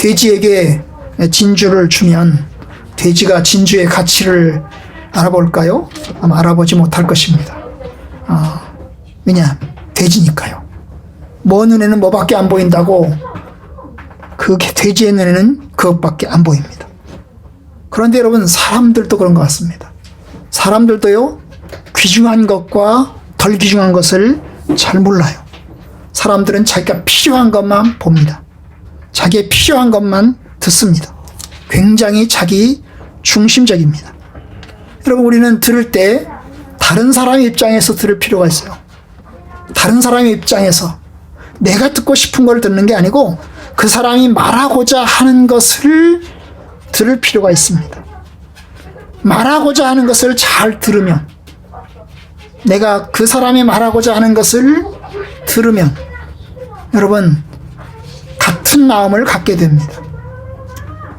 돼지에게 진주를 주면 돼지가 진주의 가치를 알아볼까요? 아마 알아보지 못할 것입니다. 왜냐? 돼지니까요. 뭐 눈에는 뭐밖에 안 보인다고 그 돼지의 눈에는 그것밖에 안 보입니다. 그런데 여러분, 사람들도 그런 것 같습니다. 사람들도요, 귀중한 것과 덜 귀중한 것을 잘 몰라요. 사람들은 자기가 필요한 것만 봅니다. 자기의 필요한 것만 듣습니다. 굉장히 자기 중심적입니다. 여러분, 우리는 들을 때 다른 사람의 입장에서 들을 필요가 있어요. 다른 사람의 입장에서 내가 듣고 싶은 걸 듣는 게 아니고 그 사람이 말하고자 하는 것을 들을 필요가 있습니다. 말하고자 하는 것을 잘 들으면, 내가 그 사람이 말하고자 하는 것을 들으면 여러분, 같은 마음을 갖게 됩니다.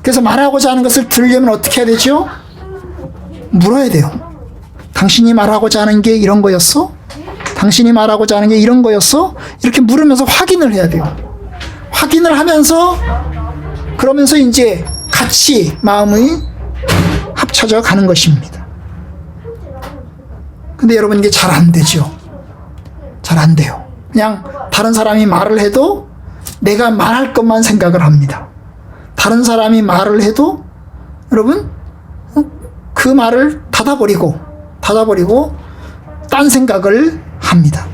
그래서 말하고자 하는 것을 들으려면 어떻게 해야 되죠? 물어야 돼요. 당신이 말하고자 하는 게 이런 거였어? 당신이 말하고자 하는 게 이런 거였어? 이렇게 물으면서 확인을 해야 돼요. 확인을 하면서, 그러면서 이제 같이 마음이 합쳐져 가는 것입니다. 근데 여러분, 이게 잘 안 되죠. 잘 안 돼요. 그냥 다른 사람이 말을 해도 내가 말할 것만 생각을 합니다. 다른 사람이 말을 해도 여러분, 그 말을 닫아버리고 딴 생각을 합니다.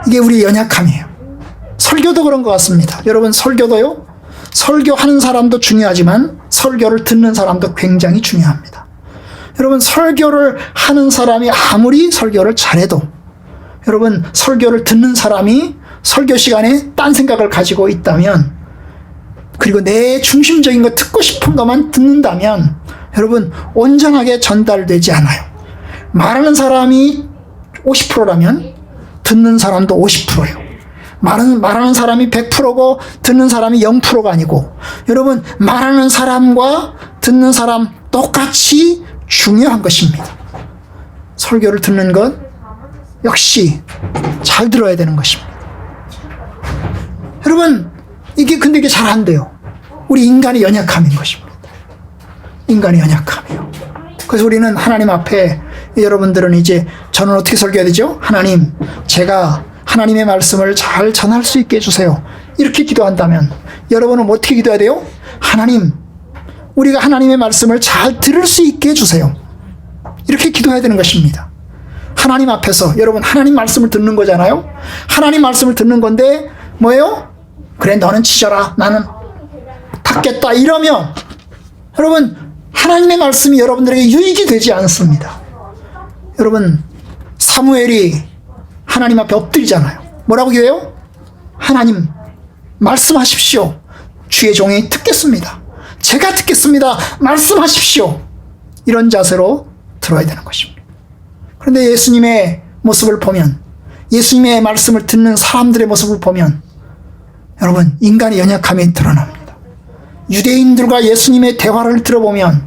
이게 우리의 연약함이에요. 설교도 그런 것 같습니다. 여러분, 설교도요, 설교하는 사람도 중요하지만 설교를 듣는 사람도 굉장히 중요합니다. 여러분, 설교를 하는 사람이 아무리 설교를 잘해도 여러분, 설교를 듣는 사람이 설교 시간에 딴 생각을 가지고 있다면, 그리고 내 중심적인 거, 듣고 싶은 것만 듣는다면 여러분, 온전하게 전달되지 않아요. 말하는 사람이 50%라면 듣는 사람도 50%예요. 말하는 사람이 100%고 듣는 사람이 0%가 아니고, 여러분, 말하는 사람과 듣는 사람 똑같이 중요한 것입니다. 설교를 듣는 것 역시 잘 들어야 되는 것입니다. 여러분, 근데 이게 잘 안 돼요. 우리 인간의 연약함인 것입니다. 인간의 연약함이에요. 그래서 우리는 하나님 앞에, 여러분들은 이제, 저는 어떻게 설교해야 되죠? 하나님, 제가 하나님의 말씀을 잘 전할 수 있게 해주세요. 이렇게 기도한다면 여러분은 어떻게 기도해야 돼요? 하나님, 우리가 하나님의 말씀을 잘 들을 수 있게 해주세요. 이렇게 기도해야 되는 것입니다. 하나님 앞에서, 여러분, 하나님 말씀을 듣는 거잖아요. 하나님 말씀을 듣는 건데 뭐예요? 그래, 너는 치져라, 나는 닫겠다, 이러면 여러분, 하나님의 말씀이 여러분들에게 유익이 되지 않습니다. 여러분, 사무엘이 하나님 앞에 엎드리잖아요. 뭐라고 기도해요? 하나님, 말씀하십시오. 주의 종이 듣겠습니다. 제가 듣겠습니다. 말씀하십시오. 이런 자세로 들어야 되는 것입니다. 그런데 예수님의 모습을 보면, 예수님의 말씀을 듣는 사람들의 모습을 보면 여러분, 인간의 연약함이 드러납니다. 유대인들과 예수님의 대화를 들어보면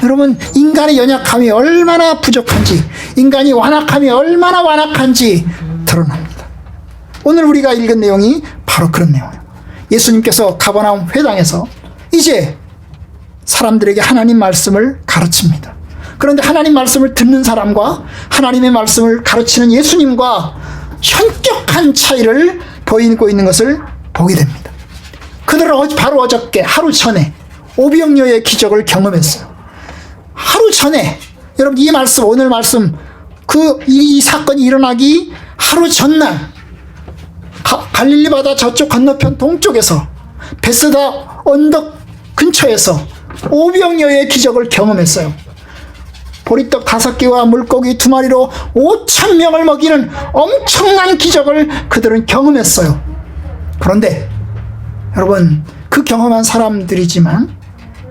여러분, 인간의 연약함이 얼마나 부족한지, 인간이 완악함이 얼마나 완악한지 드러납니다. 오늘 우리가 읽은 내용이 바로 그런 내용이에요. 예수님께서 가버나움 회당에서 이제 사람들에게 하나님 말씀을 가르칩니다. 그런데 하나님 말씀을 듣는 사람과 하나님의 말씀을 가르치는 예수님과 현격한 차이를 보이고 있는 것을 보게 됩니다. 그들은 바로 어저께, 하루 전에 오병이어의 기적을 경험했어요. 하루 전에, 여러분, 이 말씀, 오늘 말씀, 이 사건이 일어나기 하루 전날 갈릴리 바다 저쪽 건너편 동쪽에서 베스다 언덕 근처에서 오병이어의 기적을 경험했어요. 보리떡 5개와 물고기 2마리로 5,000명을 먹이는 엄청난 기적을 그들은 경험했어요. 그런데 여러분, 그 경험한 사람들이지만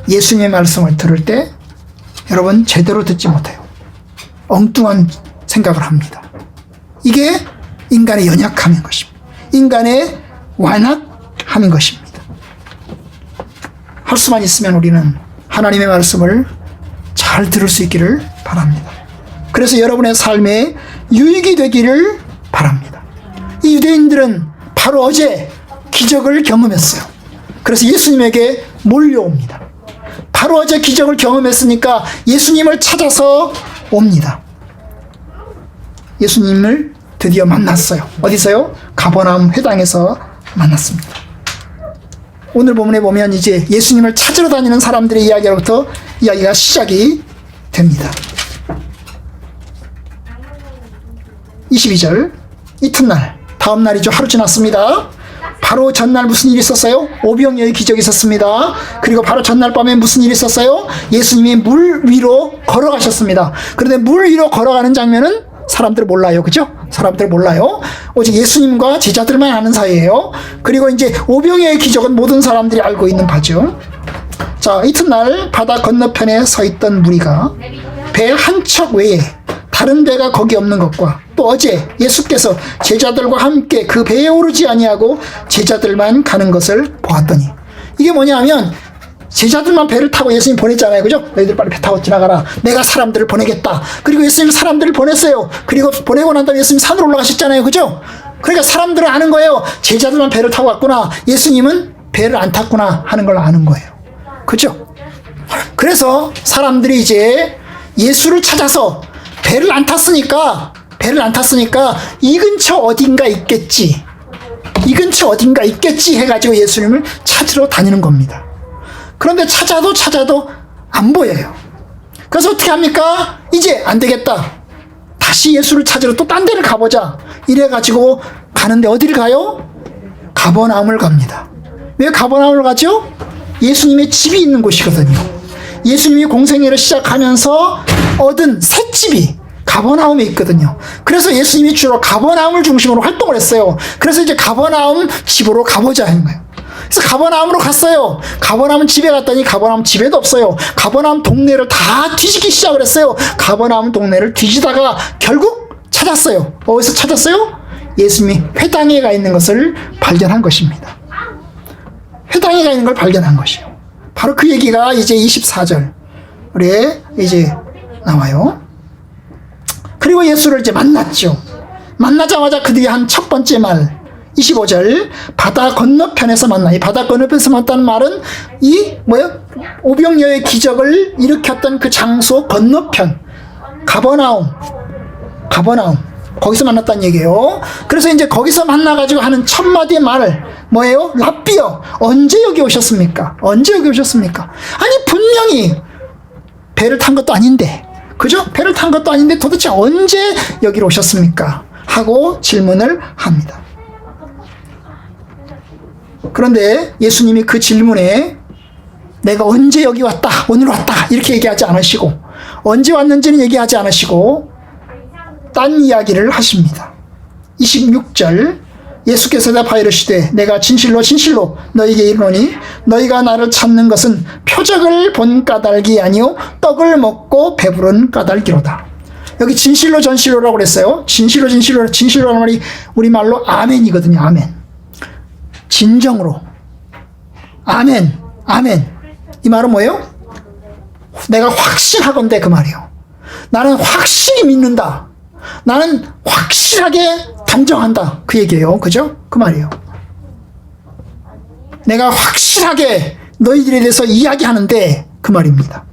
예수님의 말씀을 들을 때 여러분, 제대로 듣지 못해요. 엉뚱한 생각을 합니다. 이게 인간의 연약함인 것입니다. 인간의 완악함인 것입니다. 할 수만 있으면 우리는 하나님의 말씀을 잘 들을 수 있기를 바랍니다. 그래서 여러분의 삶에 유익이 되기를 바랍니다. 이 유대인들은 바로 어제 기적을 경험했어요. 그래서 예수님에게 몰려옵니다. 바로 어제 기적을 경험했으니까 예수님을 찾아서 옵니다. 예수님을 드디어 만났어요. 어디서요? 가버나움 회당에서 만났습니다. 오늘 본문에 보면 이제 예수님을 찾으러 다니는 사람들의 이야기로부터 이야기가 시작이 됩니다. 22절, 이튿날, 다음 날이죠. 하루 지났습니다. 바로 전날 무슨 일이 있었어요? 오병이어의 기적이 있었습니다. 그리고 바로 전날 밤에 무슨 일이 있었어요? 예수님이 물 위로 걸어가셨습니다. 그런데 물 위로 걸어가는 장면은 사람들 몰라요. 그죠? 사람들 몰라요. 오직 예수님과 제자들만 아는 사이예요. 그리고 이제 오병이어의 기적은 모든 사람들이 알고 있는 바죠. 자, 이튿날 바다 건너편에 서 있던 무리가 배 한 척 외에 다른 배가 거기 없는 것과 또 어제 예수께서 제자들과 함께 그 배에 오르지 아니하고 제자들만 가는 것을 보았더니, 이게 뭐냐면 제자들만 배를 타고 예수님 보냈잖아요. 그죠? 너희들 빨리 배 타고 지나가라. 내가 사람들을 보내겠다. 그리고 예수님 사람들을 보냈어요. 그리고 보내고 난 다음에 예수님 산으로 올라가셨잖아요. 그죠? 그러니까 사람들은 아는 거예요. 제자들만 배를 타고 왔구나. 예수님은 배를 안 탔구나 하는 걸 아는 거예요. 그죠? 그래서 사람들이 이제 예수를 찾아서 배를 안 탔으니까 이 근처 어딘가 있겠지. 이 근처 어딘가 있겠지 해가지고 예수님을 찾으러 다니는 겁니다. 그런데 찾아도 안 보여요. 그래서 어떻게 합니까? 이제 안 되겠다. 다시 예수를 찾으러 또 딴 데를 가보자. 이래가지고 가는데 어디를 가요? 가버나움을 갑니다. 왜 가버나움을 가죠? 예수님의 집이 있는 곳이거든요. 예수님이 공생애를 시작하면서 얻은 새 집이 가버나움에 있거든요. 그래서 예수님이 주로 가버나움을 중심으로 활동을 했어요. 그래서 이제 가버나움 집으로 가보자 하는 거예요. 그래서 가버나움으로 갔어요. 가버나움 집에 갔더니 가버나움 집에도 없어요. 가버나움 동네를 다 뒤지기 시작을 했어요. 가버나움 동네를 뒤지다가 결국 찾았어요. 어디서 찾았어요? 예수님이 회당에 가 있는 것을 발견한 것입니다. 회당에 가 있는 걸 발견한 것이에요. 바로 그 얘기가 이제 24절에 이제 나와요. 그리고 예수를 이제 만났죠. 만나자마자 그들이 한 첫 번째 말, 25절, 바다 건너편에서 만나. 이 바다 건너편에서 만났다는 말은 오병이어의 기적을 일으켰던 그 장소 건너편, 가버나움. 거기서 만났다는 얘기예요. 그래서 이제 거기서 만나가지고 하는 첫 마디의 말, 뭐예요? 랍비여, 언제 여기 오셨습니까? 아니, 분명히 배를 탄 것도 아닌데, 그죠? 배를 탄 것도 아닌데 도대체 언제 여기로 오셨습니까? 하고 질문을 합니다. 그런데 예수님이 그 질문에 내가 언제 여기 왔다, 오늘 왔다 이렇게 얘기하지 않으시고, 언제 왔는지는 얘기하지 않으시고 딴 이야기를 하십니다. 26절, 예수께서 대답하여 이르시되 내가 진실로 너희에게 이르노니 너희가 나를 찾는 것은 표적을 본 까닭이 아니요 떡을 먹고 배부른 까닭이로다. 여기 진실로 전실로라고 그랬어요. 진실로라는 말이 우리말로 아멘이거든요. 아멘. 진정으로. 아멘. 이 말은 뭐예요? 내가 확신하건대 그 말이에요. 나는 확실히 믿는다. 나는 확실하게 단정한다. 그 얘기예요. 그죠? 그 말이에요. 내가 확실하게 너희들에 대해서 이야기하는데 그 말입니다.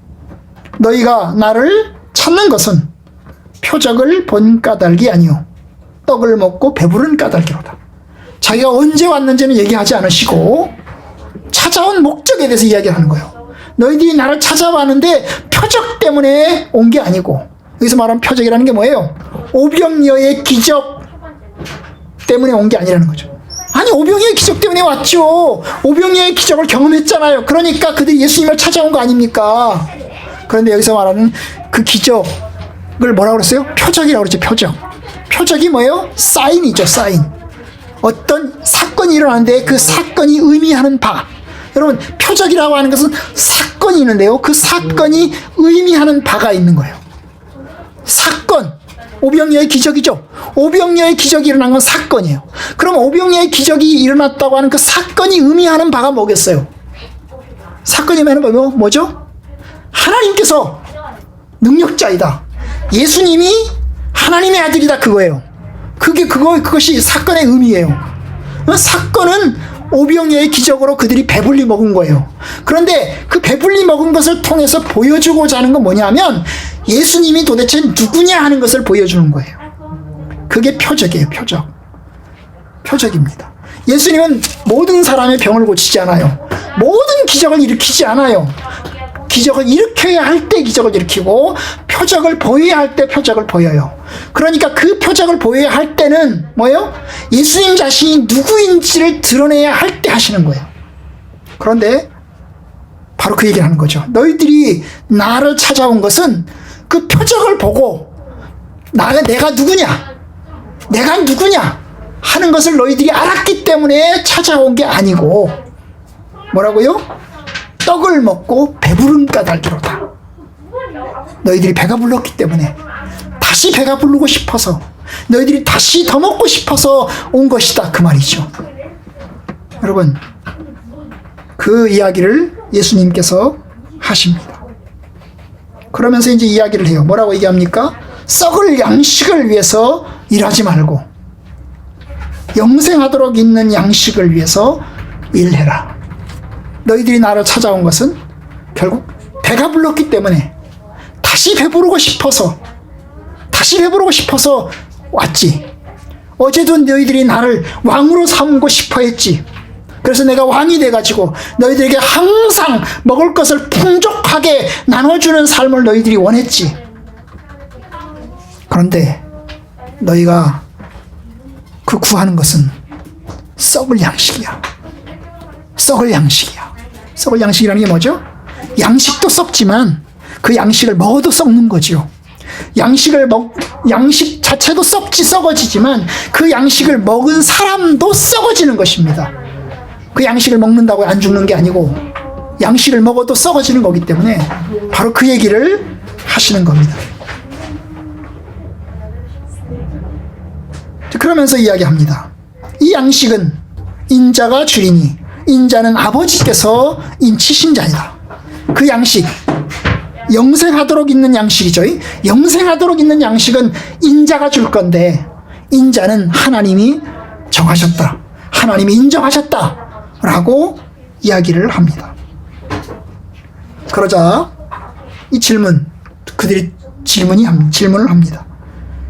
너희가 나를 찾는 것은 표적을 본 까닭이 아니요 떡을 먹고 배부른 까닭이로다. 자기가 언제 왔는지는 얘기하지 않으시고 찾아온 목적에 대해서 이야기하는 거예요. 너희들이 나를 찾아왔는데 표적 때문에 온 게 아니고, 여기서 말하는 표적이라는 게 뭐예요? 오병이어의 기적 때문에 온 게 아니라는 거죠. 아니, 오병이어의 기적 때문에 왔죠. 오병이어의 기적을 경험했잖아요. 그러니까 그들이 예수님을 찾아온 거 아닙니까? 그런데 여기서 말하는 그 기적을 뭐라고 그랬어요? 표적이라고 그랬죠. 표적이 뭐예요? 사인이죠. 사인. 어떤 사건이 일어나는데 그 사건이 의미하는 바. 여러분, 표적이라고 하는 것은 사건이 있는데요, 그 사건이 의미하는 바가 있는 거예요. 사건, 오병이어의 기적이죠. 오병이어의 기적이 일어난 건 사건이에요. 그럼 오병이어의 기적이 일어났다고 하는 그 사건이 의미하는 바가 뭐겠어요? 사건이 의미하는 뭐죠? 하나님께서 능력자이다. 예수님이 하나님의 아들이다. 그거예요. 그것이 사건의 의미예요. 사건은 오병이어의 기적으로 그들이 배불리 먹은 거예요. 그런데 그 배불리 먹은 것을 통해서 보여주고자 하는 건 뭐냐면 예수님이 도대체 누구냐 하는 것을 보여주는 거예요. 그게 표적이에요. 표적입니다. 예수님은 모든 사람의 병을 고치지 않아요. 모든 기적을 일으키지 않아요. 기적을 일으켜야 할 때 기적을 일으키고 표적을 보여야 할 때 표적을 보여요. 그러니까 그 표적을 보여야 할 때는 뭐예요? 예수님 자신이 누구인지를 드러내야 할 때 하시는 거예요. 그런데 바로 그 얘기를 하는 거죠. 너희들이 나를 찾아온 것은 그 표적을 보고 내가 누구냐 하는 것을 너희들이 알았기 때문에 찾아온 게 아니고 뭐라고요? 떡을 먹고 배부른 까닭이로다. 너희들이 배가 불렀기 때문에 다시 배가 부르고 싶어서 너희들이 다시 더 먹고 싶어서 온 것이다 그 말이죠. 여러분 그 이야기를 예수님께서 하십니다. 그러면서 이제 이야기를 해요. 뭐라고 얘기합니까? 썩을 양식을 위해서 일하지 말고 영생하도록 있는 양식을 위해서 일해라. 너희들이 나를 찾아온 것은 결국 배가 불렀기 때문에 다시 배부르고 싶어서 왔지. 어제도 너희들이 나를 왕으로 삼고 싶어 했지. 그래서 내가 왕이 돼가지고 너희들에게 항상 먹을 것을 풍족하게 나눠주는 삶을 너희들이 원했지. 그런데 너희가 그 구하는 것은 썩을 양식이야. 썩을 양식이라는 게 뭐죠? 양식도 썩지만 그 양식을 먹어도 썩는 거죠. 양식 자체도 썩어지지만 그 양식을 먹은 사람도 썩어지는 것입니다. 그 양식을 먹는다고 안 죽는 게 아니고 양식을 먹어도 썩어지는 거기 때문에 바로 그 얘기를 하시는 겁니다. 그러면서 이야기합니다. 이 양식은 인자가 주리니 인자는 아버지께서 인치신 자이다. 그 양식, 영생하도록 있는 양식이죠. 영생하도록 있는 양식은 인자가 줄 건데 인자는 하나님이 정하셨다. 하나님이 인정하셨다. 라고 이야기를 합니다. 그러자 이 그들이 질문을 합니다.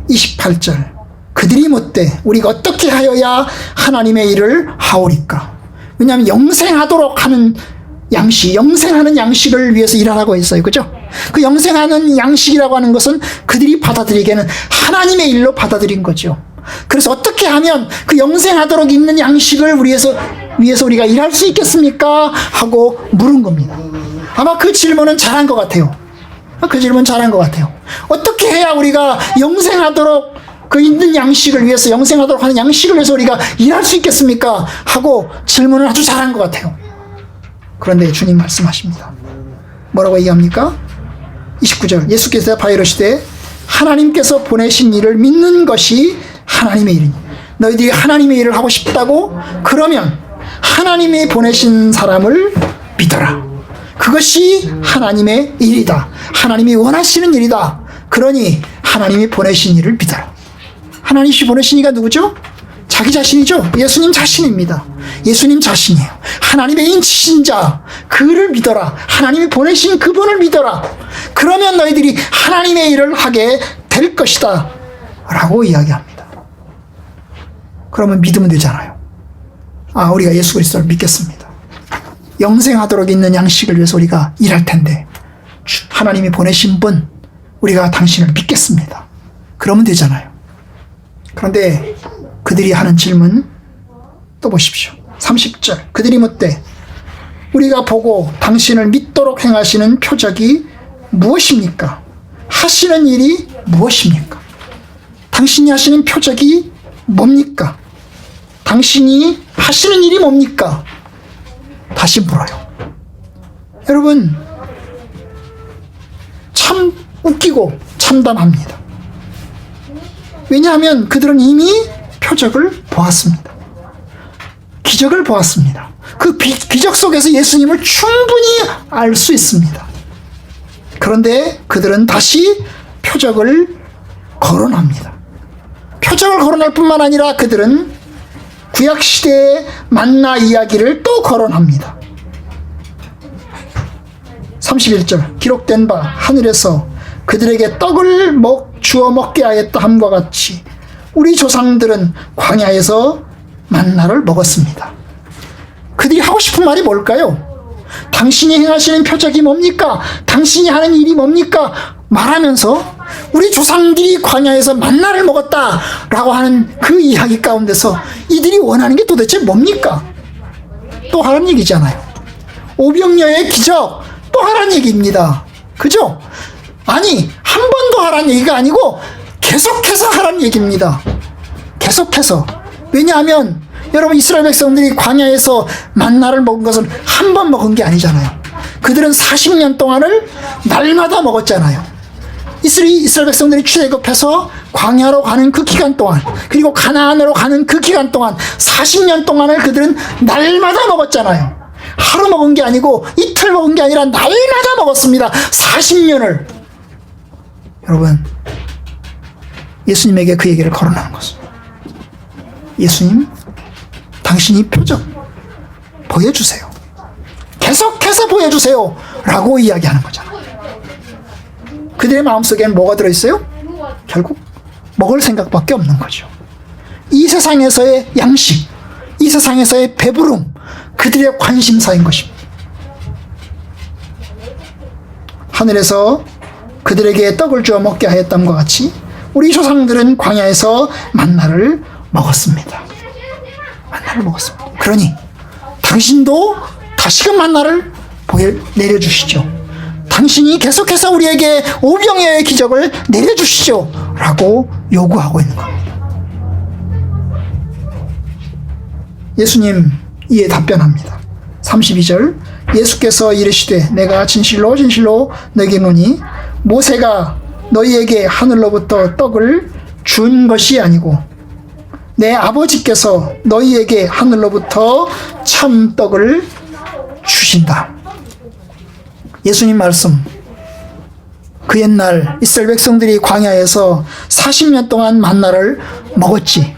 28절. 그들이 묻되 우리가 어떻게 하여야 하나님의 일을 하오리까? 왜냐하면 영생하도록 하는 영생하는 양식을 위해서 일하라고 했어요. 그죠? 그 영생하는 양식이라고 하는 것은 그들이 받아들이기에는 하나님의 일로 받아들인 거죠. 그래서 어떻게 하면 그 영생하도록 있는 양식을 위해서 우리가 일할 수 있겠습니까? 하고 물은 겁니다. 아마 그 질문은 잘한 것 같아요. 어떻게 해야 우리가 영생하도록 그 있는 양식을 위해서 영생하도록 하는 양식을 위해서 우리가 일할 수 있겠습니까? 하고 질문을 아주 잘한 것 같아요. 그런데 주님 말씀하십니다. 뭐라고 얘기합니까? 29절. 예수께서 대답하여 이르시되 하나님께서 보내신 일을 믿는 것이 하나님의 일이니. 너희들이 하나님의 일을 하고 싶다고? 그러면 하나님이 보내신 사람을 믿어라. 그것이 하나님의 일이다. 하나님이 원하시는 일이다. 그러니 하나님이 보내신 일을 믿어라. 하나님이 보내신 이가 누구죠? 자기 자신이죠. 예수님 자신입니다. 예수님 자신이에요. 하나님의 인치신 자, 그를 믿어라. 하나님이 보내신 그분을 믿어라. 그러면 너희들이 하나님의 일을 하게 될 것이다. 라고 이야기합니다. 그러면 믿으면 되잖아요. 우리가 예수 그리스도를 믿겠습니다. 영생하도록 있는 양식을 위해서 우리가 일할 텐데 하나님이 보내신 분, 우리가 당신을 믿겠습니다. 그러면 되잖아요. 그런데 그들이 하는 질문 또 보십시오. 30절. 그들이 묻되 우리가 보고 당신을 믿도록 행하시는 표적이 무엇입니까? 하시는 일이 무엇입니까? 당신이 하시는 표적이 뭡니까? 당신이 하시는 일이 뭡니까? 다시 물어요. 여러분, 참 웃기고 참담합니다. 왜냐하면 그들은 이미 표적을 보았습니다. 기적을 보았습니다. 그 기적 속에서 예수님을 충분히 알 수 있습니다. 그런데 그들은 다시 표적을 거론합니다. 표적을 거론할 뿐만 아니라 그들은 구약시대의 만나 이야기를 또 거론합니다. 31절 기록된 바 하늘에서 그들에게 떡을 주어 먹게 하였다 함과 같이 우리 조상들은 광야에서 만나를 먹었습니다. 그들이 하고 싶은 말이 뭘까요? 당신이 행하시는 표적이 뭡니까? 당신이 하는 일이 뭡니까? 말하면서 우리 조상들이 광야에서 만나를 먹었다라고 하는 그 이야기 가운데서 이들이 원하는 게 도대체 뭡니까? 또 하라는 얘기잖아요. 오병이어의 기적 또 하라는 얘기입니다. 그죠? 아니 한 번 더 하라는 얘기가 아니고 계속해서 하라는 얘기입니다. 계속해서. 왜냐하면 여러분 이스라엘 백성들이 광야에서 만나를 먹은 것은 한 번 먹은 게 아니잖아요. 그들은 40년 동안을 날마다 먹었잖아요. 이스라엘 백성들이 출애굽해서 광야로 가는 그 기간 동안 그리고 가나안으로 가는 그 기간 동안 40년 동안을 그들은 날마다 먹었잖아요. 하루 먹은 게 아니고 이틀 먹은 게 아니라 날마다 먹었습니다. 40년을. 여러분 예수님에게 그 얘기를 거론하는 것입니다. 예수님 당신이 표적 보여주세요. 계속해서 보여주세요 라고 이야기하는 거잖아요. 그들의 마음속에는 뭐가 들어있어요? 결국 먹을 생각밖에 없는 거죠. 이 세상에서의 양식, 이 세상에서의 배부름, 그들의 관심사인 것입니다. 하늘에서 그들에게 떡을 주어 먹게 하였dam과 같이 우리 조상들은 광야에서 만나를 먹었습니다. 만나를 먹었습니다. 그러니 당신도 다시금 만나를 내려주시죠. 당신이 계속해서 우리에게 오병이어의 기적을 내려주시죠 라고 요구하고 있는 겁니다. 예수님 이에 답변합니다. 32절 예수께서 이르시되 내가 진실로 진실로 너희에게 이르노니 모세가 너희에게 하늘로부터 떡을 준 것이 아니고 내 아버지께서 너희에게 하늘로부터 참 떡을 주신다. 예수님 말씀, 그 옛날 이스라엘 백성들이 광야에서 40년 동안 만나를 먹었지.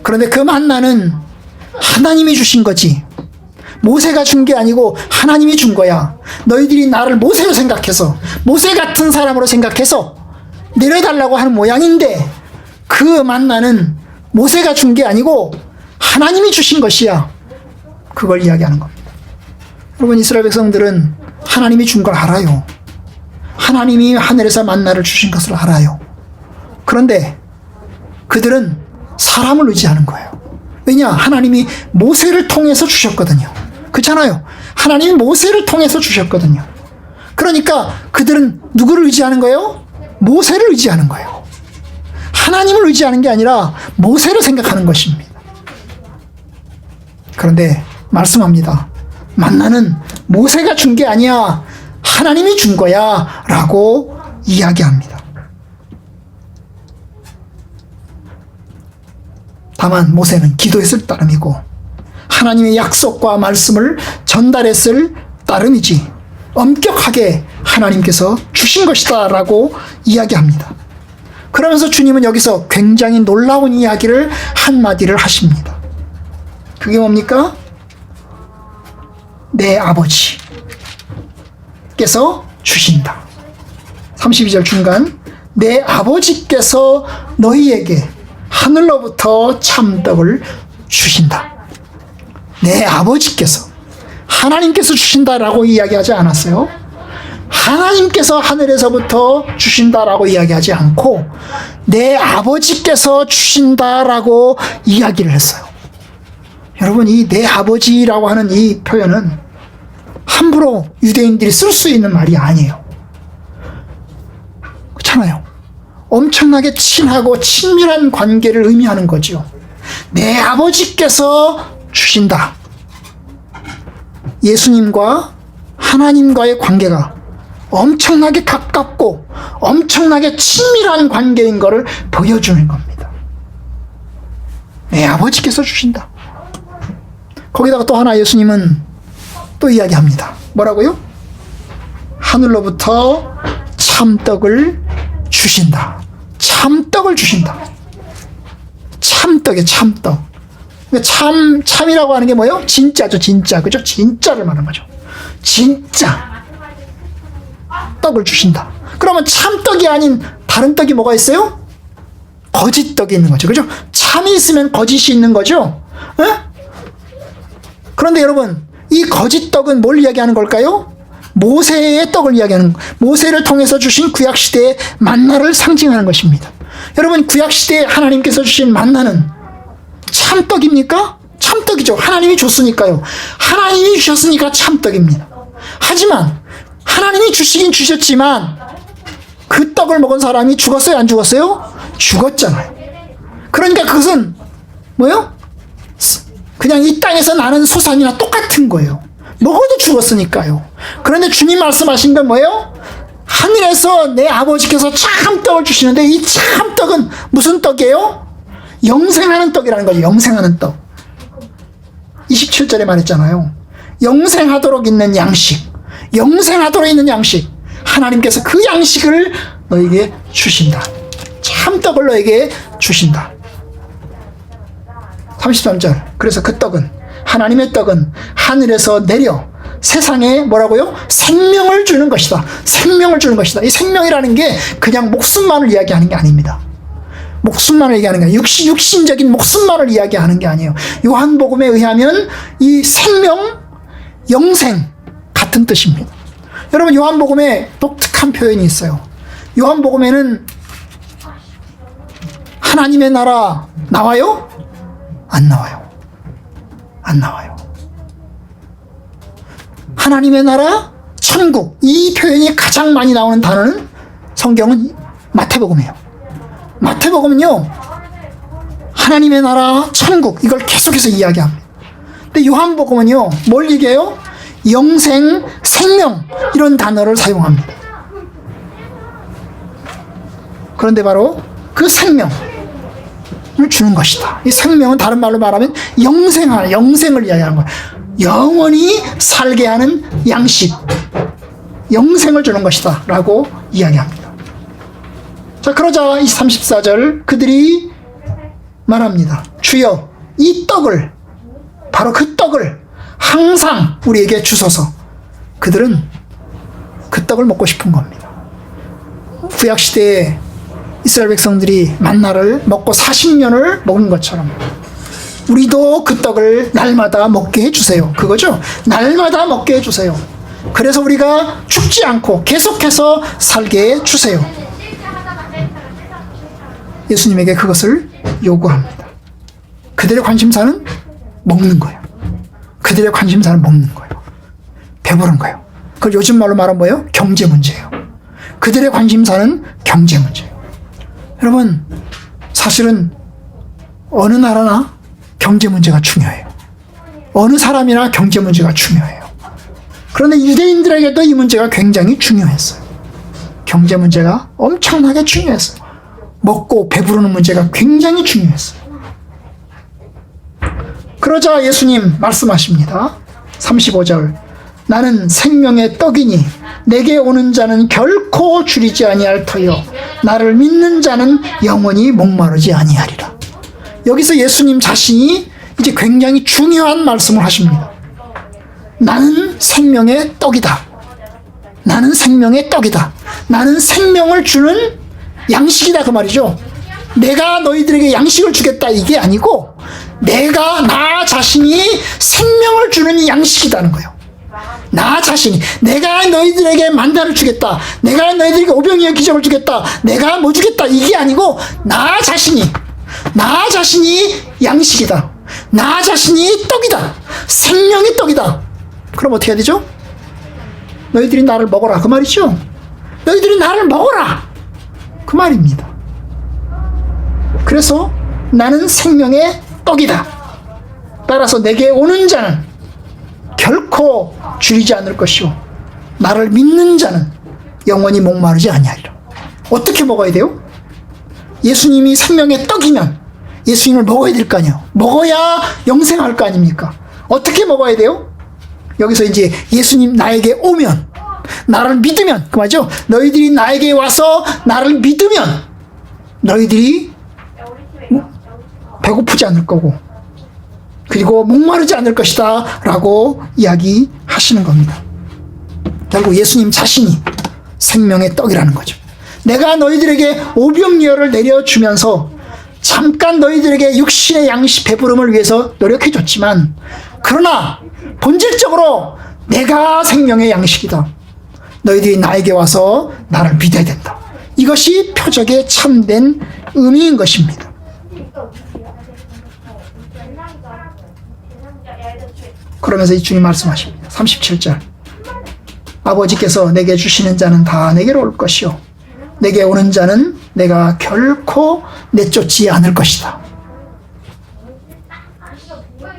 그런데 그 만나는 하나님이 주신 거지. 모세가 준 게 아니고 하나님이 준 거야. 너희들이 나를 모세로 생각해서, 모세 같은 사람으로 생각해서 내려달라고 하는 모양인데 그 만나는 모세가 준 게 아니고 하나님이 주신 것이야. 그걸 이야기하는 겁니다. 여러분 이스라엘 백성들은 하나님이 준 걸 알아요. 하나님이 하늘에서 만나를 주신 것을 알아요. 그런데 그들은 사람을 의지하는 거예요. 왜냐? 하나님이 모세를 통해서 주셨거든요. 그렇잖아요. 하나님이 모세를 통해서 주셨거든요. 그러니까 그들은 누구를 의지하는 거예요? 모세를 의지하는 거예요. 하나님을 의지하는 게 아니라 모세를 생각하는 것입니다. 그런데 말씀합니다. 만나는 모세가 준 게 아니야. 하나님이 준 거야 라고 이야기합니다. 다만 모세는 기도했을 따름이고 하나님의 약속과 말씀을 전달했을 따름이지 엄격하게 하나님께서 주신 것이다 라고 이야기합니다. 그러면서 주님은 여기서 굉장히 놀라운 이야기를 한마디를 하십니다. 그게 뭡니까? 내 아버지께서 주신다. 32절 중간 내 아버지께서 너희에게 하늘로부터 참떡을 주신다. 내 아버지께서 하나님께서 주신다라고 이야기하지 않았어요. 하나님께서 하늘에서부터 주신다라고 이야기하지 않고 내 아버지께서 주신다라고 이야기를 했어요. 여러분 이 내 아버지라고 하는 이 표현은 함부로 유대인들이 쓸 수 있는 말이 아니에요. 그렇잖아요. 엄청나게 친하고 친밀한 관계를 의미하는 거죠. 내 아버지께서 주신다. 예수님과 하나님과의 관계가 엄청나게 가깝고 엄청나게 친밀한 관계인 것을 보여주는 겁니다. 내 아버지께서 주신다. 거기다가 또 하나 예수님은 또 이야기합니다. 뭐라고요? 하늘로부터 참떡을 주신다. 참떡을 주신다. 참떡이에요, 참떡. 참이라고 하는 게 뭐예요? 진짜죠, 진짜. 그죠? 진짜를 말하는 거죠. 진짜. 떡을 주신다. 그러면 참떡이 아닌 다른 떡이 뭐가 있어요? 거짓 떡이 있는 거죠. 그죠? 참이 있으면 거짓이 있는 거죠. 에? 그런데 여러분, 이 거짓 떡은 뭘 이야기하는 걸까요? 모세의 떡을 이야기하는, 모세를 통해서 주신 구약시대의 만나를 상징하는 것입니다. 여러분, 구약시대에 하나님께서 주신 만나는 참떡입니까? 참떡이죠. 하나님이 줬으니까요. 하나님이 주셨으니까 참떡입니다. 하지만 하나님이 주시긴 주셨지만 그 떡을 먹은 사람이 죽었어요? 안 죽었어요? 죽었잖아요. 그러니까 그것은 뭐예요? 그냥 이 땅에서 나는 소산이나 똑같은 거예요. 먹어도 죽었으니까요. 그런데 주님 말씀하신 건 뭐예요? 하늘에서 내 아버지께서 참떡을 주시는데 이 참떡은 무슨 떡이에요? 영생하는 떡이라는 거죠. 영생하는 떡. 27절에 말했잖아요. 영생하도록 있는 양식. 영생하도록 있는 양식. 하나님께서 그 양식을 너에게 주신다. 참떡을 너에게 주신다. 33절. 그래서 그 떡은, 하나님의 떡은 하늘에서 내려 세상에 뭐라고요? 생명을 주는 것이다. 생명을 주는 것이다. 이 생명이라는 게 그냥 목숨만을 이야기하는 게 아닙니다. 목숨만을 얘기하는 게 아니에요. 육신적인 목숨만을 이야기하는 게 아니에요. 요한복음에 의하면 이 생명, 영생 같은 뜻입니다. 여러분, 요한복음에 독특한 표현이 있어요. 요한복음에는 하나님의 나라 나와요? 안 나와요. 안 나와요. 하나님의 나라, 천국, 이 표현이 가장 많이 나오는 단어는 성경은 마태복음이에요. 마태복음은요, 하나님의 나라, 천국, 이걸 계속해서 이야기합니다. 근데 요한복음은요, 뭘 얘기해요? 영생, 생명, 이런 단어를 사용합니다. 그런데 바로 그 생명을 주는 것이다. 이 생명은 다른 말로 말하면 영생을 이야기하는 거예요. 영원히 살게 하는 양식, 영생을 주는 것이다 라고 이야기합니다. 자, 그러자 34절 그들이 말합니다. 주여, 이 떡을, 바로 그 떡을 항상 우리에게 주소서. 그들은 그 떡을 먹고 싶은 겁니다. 구약시대에 이스라엘 백성들이 만나를 먹고 40년을 먹은 것처럼 우리도 그 떡을 날마다 먹게 해주세요. 그거죠? 날마다 먹게 해주세요. 그래서 우리가 죽지 않고 계속해서 살게 해주세요. 예수님에게 그것을 요구합니다. 그들의 관심사는 먹는 거예요. 그들의 관심사는 먹는 거예요. 배부른 거예요. 그걸 요즘 말로 말하면 뭐예요? 경제 문제예요. 그들의 관심사는 경제 문제예요. 여러분, 사실은 어느 나라나 경제 문제가 중요해요. 어느 사람이나 경제 문제가 중요해요. 그런데 유대인들에게도 이 문제가 굉장히 중요했어요. 경제 문제가 엄청나게 중요했어요. 먹고 배부르는 문제가 굉장히 중요했어요. 그러자 예수님 말씀하십니다. 35절. 나는 생명의 떡이니 내게 오는 자는 결코 줄이지 아니할 터여 나를 믿는 자는 영원히 목마르지 아니하리라. 여기서 예수님 자신이 이제 굉장히 중요한 말씀을 하십니다. 나는 생명의 떡이다. 나는 생명의 떡이다. 나는 생명을 주는 양식이다, 그 말이죠. 내가 너희들에게 양식을 주겠다, 이게 아니고 내가 나 자신이 생명을 주는 양식이라는 거예요. 나 자신이, 내가 너희들에게 만나를 주겠다, 내가 너희들에게 오병이어 기적을 주겠다, 내가 뭐 주겠다, 이게 아니고 나 자신이 양식이다. 나 자신이 떡이다. 생명의 떡이다. 그럼 어떻게 해야 되죠? 너희들이 나를 먹어라, 그 말이죠. 너희들이 나를 먹어라, 그 말입니다. 그래서 나는 생명의 떡이다. 따라서 내게 오는 자는 결코 줄이지 않을 것이요 나를 믿는 자는 영원히 목마르지 아니하리라. 어떻게 먹어야 돼요? 예수님이 생명의 떡이면 예수님을 먹어야 될 거 아니에요. 먹어야 영생할 거 아닙니까? 어떻게 먹어야 돼요? 여기서 이제 예수님 나에게 오면, 나를 믿으면, 그 말이죠. 너희들이 나에게 와서 나를 믿으면 너희들이 배고프지 않을 거고 그리고 목마르지 않을 것이다 라고 이야기하시는 겁니다. 결국 예수님 자신이 생명의 떡이라는 거죠. 내가 너희들에게 오병이어를 내려주면서 잠깐 너희들에게 육신의 양식 배부름을 위해서 노력해줬지만, 그러나 본질적으로 내가 생명의 양식이다. 너희들이 나에게 와서 나를 믿어야 된다. 이것이 표적의 참된 의미인 것입니다. 그러면서 이 주님 말씀하십니다. 37절. 아버지께서 내게 주시는 자는 다 내게로 올 것이요 내게 오는 자는 내가 결코 내쫓지 않을 것이다.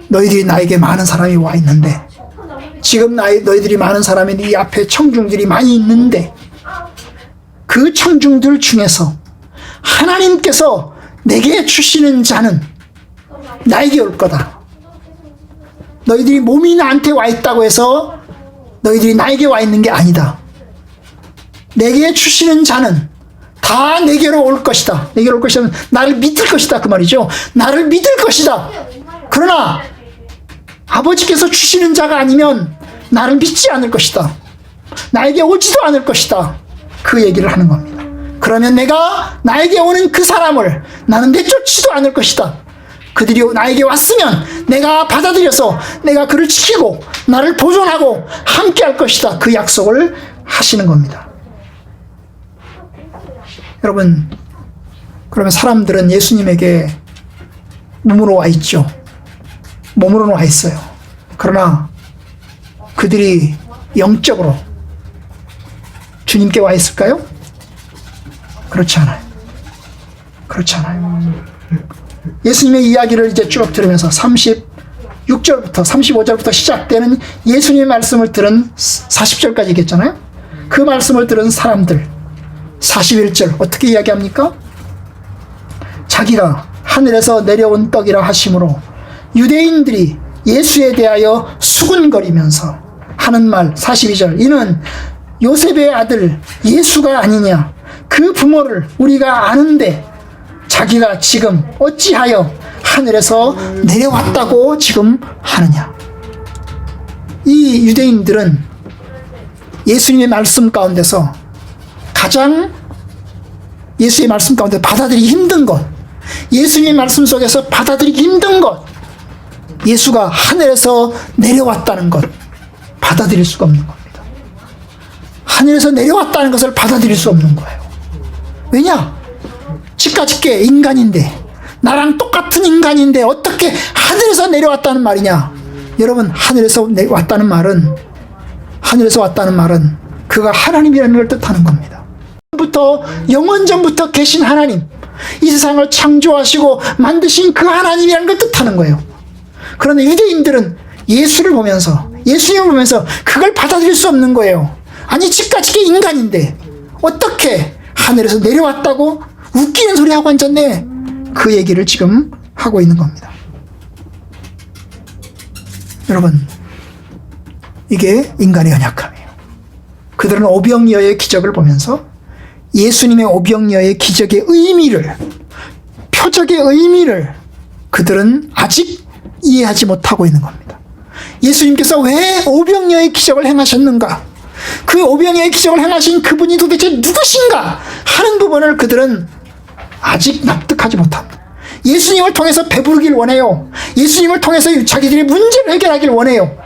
너희들이 나에게 많은 사람이 와 있는데, 지금 너희들이 많은 사람이 네 앞에 청중들이 많이 있는데, 그 청중들 중에서 하나님께서 내게 주시는 자는 나에게 올 거다. 너희들이 몸이 나한테 와 있다고 해서 너희들이 나에게 와 있는 게 아니다. 내게 주시는 자는 다 내게로 올 것이다. 내게로 올 것이다. 나를 믿을 것이다. 그 말이죠. 나를 믿을 것이다. 그러나 아버지께서 주시는 자가 아니면 나를 믿지 않을 것이다. 나에게 오지도 않을 것이다. 그 얘기를 하는 겁니다. 그러면 내가 나에게 오는 그 사람을 나는 내쫓지도 않을 것이다. 그들이 나에게 왔으면 내가 받아들여서 내가 그를 지키고 나를 보존하고 함께 할 것이다. 그 약속을 하시는 겁니다. 여러분, 그러면 사람들은 예수님에게 몸으로 와 있죠. 몸으로는 와 있어요. 그러나 그들이 영적으로 주님께 와 있을까요? 그렇지 않아요. 그렇지 않아요. 예수님의 이야기를 이제 쭉 들으면서 36절부터 35절부터 시작되는 예수님의 말씀을 들은 40절까지 얘기했잖아요. 그 말씀을 들은 사람들 41절 어떻게 이야기합니까? 자기가 하늘에서 내려온 떡이라 하심으로 유대인들이 예수에 대하여 수군거리면서 하는 말 42절 이는 요셉의 아들 예수가 아니냐, 그 부모를 우리가 아는데 자기가 지금 어찌하여 하늘에서 내려왔다고 지금 하느냐. 이 유대인들은 예수님의 말씀 가운데서 가장 예수의 말씀 가운데 받아들이기 힘든 것, 예수님의 말씀 속에서 받아들이기 힘든 것, 예수가 하늘에서 내려왔다는 것 받아들일 수가 없는 겁니다. 하늘에서 내려왔다는 것을 받아들일 수 없는 거예요. 왜냐? 치까짓게 인간인데, 나랑 똑같은 인간인데 어떻게 하늘에서 내려왔다는 말이냐. 여러분, 하늘에서 왔다는 말은 그가 하나님이라는 걸 뜻하는 겁니다. 영원전부터 계신 하나님, 이 세상을 창조하시고 만드신 그 하나님이라는 걸 뜻하는 거예요. 그런데 유대인들은 예수를 보면서, 예수님을 보면서 그걸 받아들일 수 없는 거예요. 아니, 치까짓게 인간인데 어떻게 하늘에서 내려왔다고 웃기는 소리 하고 앉았네. 그 얘기를 지금 하고 있는 겁니다. 여러분, 이게 인간의 연약함이에요. 그들은 오병이어의 기적을 보면서 예수님의 오병이어의 기적의 의미를, 표적의 의미를 그들은 아직 이해하지 못하고 있는 겁니다. 예수님께서 왜 오병이어의 기적을 행하셨는가, 그 오병이어의 기적을 행하신 그분이 도대체 누구신가 하는 부분을 그들은 아직 납득하지 못합니다. 예수님을 통해서 배부르길 원해요. 예수님을 통해서 자기들이 문제를 해결하길 원해요.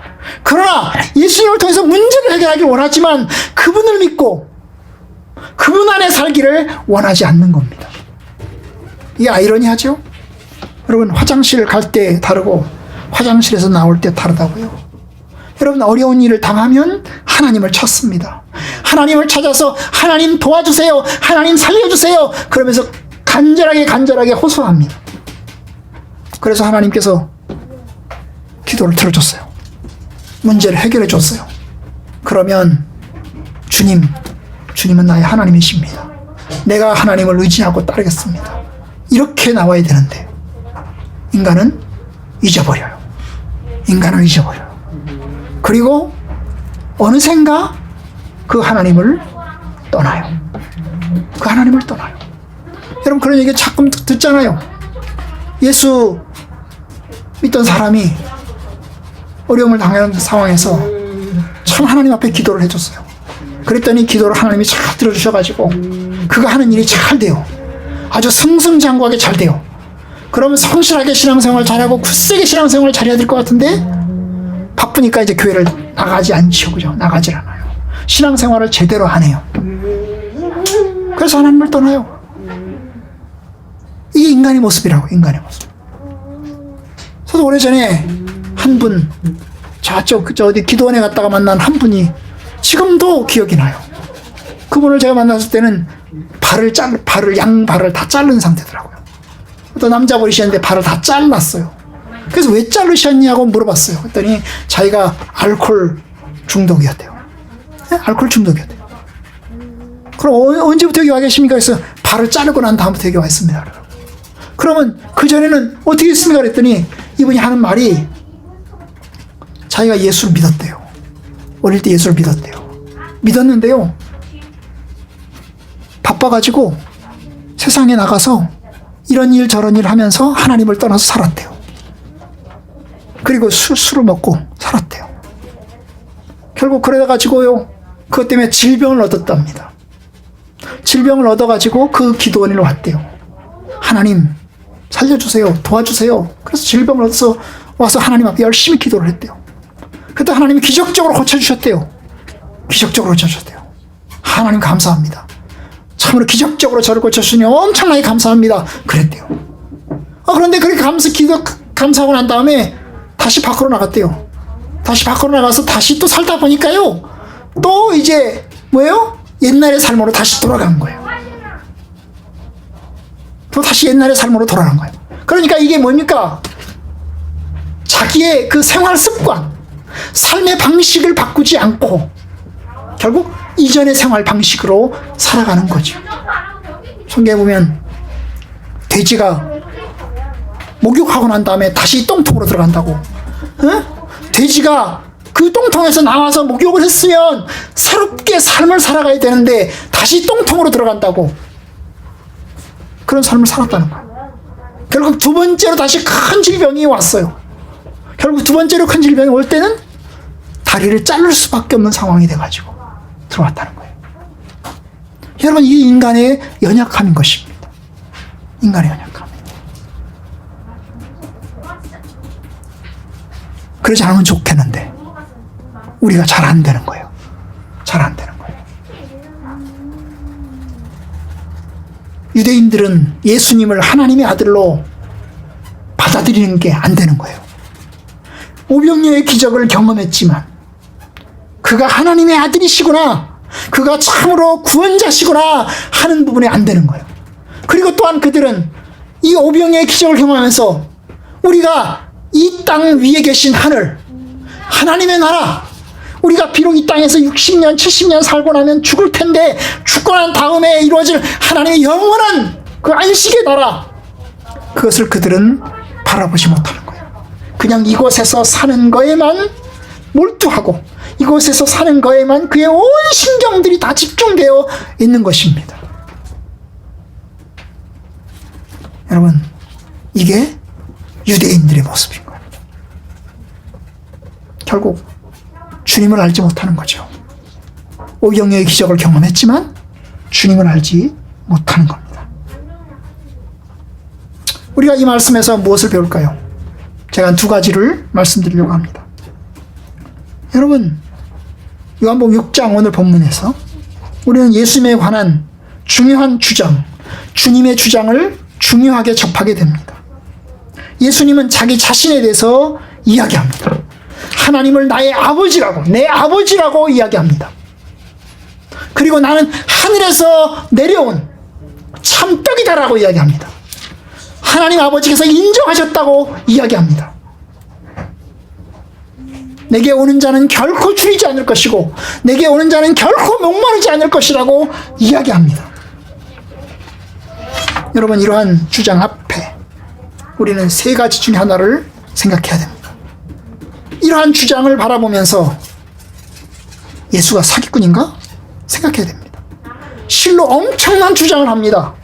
그러나 예수님을 통해서 문제를 해결하길 원하지만 그분을 믿고 그분 안에 살기를 원하지 않는 겁니다. 이게 아이러니하죠? 여러분, 화장실 갈 때 다르고 화장실에서 나올 때 다르다고요. 여러분, 어려운 일을 당하면 하나님을 찾습니다. 하나님을 찾아서 하나님 도와주세요, 하나님 살려주세요 그러면서 간절하게 호소합니다. 그래서 하나님께서 기도를 들어줬어요. 문제를 해결해 줬어요. 그러면 주님은 나의 하나님이십니다. 내가 하나님을 의지하고 따르겠습니다. 이렇게 나와야 되는데 인간은 잊어버려요. 그리고 어느샌가 그 하나님을 떠나요. 여러분, 그런 얘기 자꾸 듣잖아요. 예수 믿던 사람이 어려움을 당하는 상황에서 참 하나님 앞에 기도를 해줬어요. 그랬더니 기도를 하나님이 잘 들어주셔가지고 그가 하는 일이 잘 돼요. 아주 승승장구하게 잘 돼요. 그러면 성실하게 신앙생활 잘하고 굳세게 신앙생활 잘해야 될 것 같은데 바쁘니까 이제 교회를 나가지 않죠. 그죠? 나가질 않아요. 신앙생활을 제대로 안 해요. 그래서 하나님을 떠나요. 이게 인간의 모습이라고. 인간의 모습. 저도 오래전에 한 분 저 어디 기도원에 갔다가 만난 한 분이 지금도 기억이 나요. 그분을 제가 만났을 때는 양발을 다 자른 상태더라고요. 어떤 남자분이셨는데 발을 다 잘랐어요. 그래서 왜 자르셨냐고 물어봤어요. 그랬더니 자기가 알코올 중독이었대요. 네? 알코올 중독이었대요. 그럼 언제부터 여기 와 계십니까? 그래서 발을 자르고 난 다음부터 여기 와 있습니다. 그러면 그전에는 어떻게 했습니까? 그랬더니 이분이 하는 말이 자기가 예수를 믿었대요. 어릴 때 예수를 믿었대요. 믿었는데요. 바빠가지고 세상에 나가서 이런 일 저런 일 하면서 하나님을 떠나서 살았대요. 그리고 술을 먹고 살았대요. 결국 그래가지고요. 그것 때문에 질병을 얻었답니다. 질병을 얻어가지고 그 기도원으로 왔대요. 하나님 살려주세요. 도와주세요. 그래서 질병을 얻어서 와서 하나님 앞에 열심히 기도를 했대요. 그때 하나님이 기적적으로 고쳐주셨대요. 기적적으로 고쳐주셨대요. 하나님 감사합니다. 참으로 기적적으로 저를 고쳐주시니 엄청나게 감사합니다. 그랬대요. 그런데 그렇게 감사하고 난 다음에 다시 밖으로 나갔대요. 다시 밖으로 나가서 다시 또 살다 보니까요. 또 이제 뭐예요? 옛날의 삶으로 다시 돌아간 거예요. 또 다시 옛날의 삶으로 돌아간 거예요. 그러니까 이게 뭡니까? 자기의 그 생활 습관, 삶의 방식을 바꾸지 않고 결국 이전의 생활 방식으로 살아가는 거죠. 성경에 보면 돼지가 목욕하고 난 다음에 다시 똥통으로 들어간다고. 돼지가 그 똥통에서 나와서 목욕을 했으면 새롭게 삶을 살아가야 되는데 다시 똥통으로 들어간다고. 그런 삶을 살았다는 거예요. 결국 두 번째로 다시 큰 질병이 왔어요. 결국 두 번째로 큰 질병이 올 때는 다리를 자를 수밖에 없는 상황이 돼가지고 들어왔다는 거예요. 여러분, 이게 인간의 연약함인 것입니다. 인간의 연약함. 그러지 않으면 좋겠는데 우리가 잘 안 되는 거예요. 잘 안 되는 거예요. 유대인들은 예수님을 하나님의 아들로 받아들이는 게 안 되는 거예요. 오병이어의 기적을 경험했지만 그가 하나님의 아들이시구나, 그가 참으로 구원자시구나 하는 부분에 안 되는 거예요. 그리고 또한 그들은 이 오병이어의 기적을 경험하면서 우리가 이 땅 위에 계신 하늘, 하나님의 나라, 우리가 비록 이 땅에서 60년, 70년 살고 나면 죽을 텐데 죽고 난 다음에 이루어질 하나님의 영원한 그 안식의 나라, 그것을 그들은 바라보지 못하는 거예요. 그냥 이곳에서 사는 거에만 몰두하고 이곳에서 사는 거에만 그의 온 신경들이 다 집중되어 있는 것입니다. 여러분, 이게 유대인들의 모습인 거예요. 결국 주님을 알지 못하는 거죠. 오병이어의 기적을 경험했지만 주님을 알지 못하는 겁니다. 우리가 이 말씀에서 무엇을 배울까요? 제가 두 가지를 말씀드리려고 합니다. 여러분, 요한복음 6장 오늘 본문에서 우리는 예수님에 관한 중요한 주장, 주님의 주장을 중요하게 접하게 됩니다. 예수님은 자기 자신에 대해서 이야기합니다. 하나님을 나의 아버지라고, 내 아버지라고 이야기합니다. 그리고 나는 하늘에서 내려온 참떡이다라고 이야기합니다. 하나님 아버지께서 인정하셨다고 이야기합니다. 내게 오는 자는 결코 줄이지 않을 것이고 내게 오는 자는 결코 목마르지 않을 것이라고 이야기합니다. 여러분, 이러한 주장 앞에 우리는 세 가지 중에 하나를 생각해야 됩니다. 이러한 주장을 바라보면서 예수가 사기꾼인가? 생각해야 됩니다. 실로 엄청난 주장을 합니다.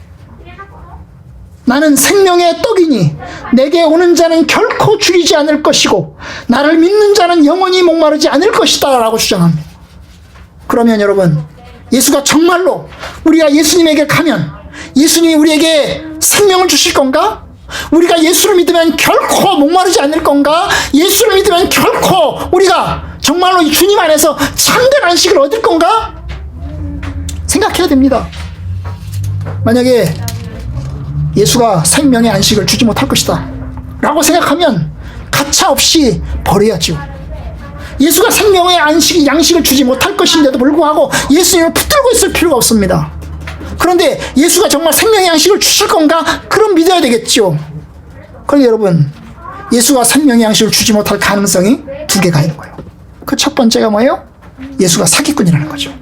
나는 생명의 떡이니 내게 오는 자는 결코 줄이지 않을 것이고 나를 믿는 자는 영원히 목마르지 않을 것이다 라고 주장합니다. 그러면 여러분, 예수가 정말로 우리가 예수님에게 가면 예수님이 우리에게 생명을 주실 건가? 우리가 예수를 믿으면 결코 목마르지 않을 건가? 예수를 믿으면 결코 우리가 정말로 이 주님 안에서 참된 안식을 얻을 건가? 생각해야 됩니다. 만약에 예수가 생명의 안식을 주지 못할 것이다 라고 생각하면 가차없이 버려야죠. 예수가 생명의 양식을 주지 못할 것인데도 불구하고 예수님을 붙들고 있을 필요가 없습니다. 그런데 예수가 정말 생명의 양식을 주실 건가? 그럼 믿어야 되겠죠. 그런데 여러분, 예수가 생명의 양식을 주지 못할 가능성이 두 개가 있는 거예요. 그 첫 번째가 뭐예요? 예수가 사기꾼이라는 거죠.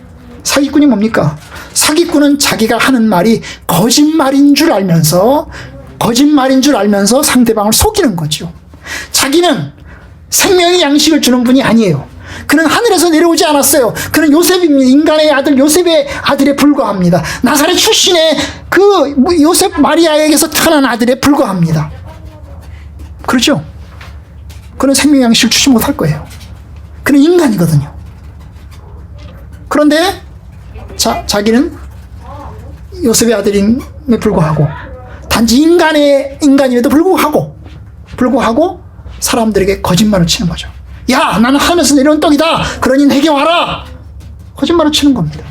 사기꾼이 뭡니까? 사기꾼은 자기가 하는 말이 거짓말인 줄 알면서 상대방을 속이는 거죠. 자기는 생명의 양식을 주는 분이 아니에요. 그는 하늘에서 내려오지 않았어요. 그는 요셉입니다. 인간의 아들 요셉의 아들에 불과합니다. 나사렛 출신의 그 요셉 마리아에게서 태어난 아들에 불과합니다. 그렇죠? 그는 생명의 양식을 주지 못할 거예요. 그는 인간이거든요. 그런데 자기는 요셉의 아들임에 불구하고 단지 인간임에도 불구하고 사람들에게 거짓말을 치는 거죠. 야, 나는 하늘에서 내려온 떡이다. 그러니 내게 와라. 거짓말을 치는 겁니다.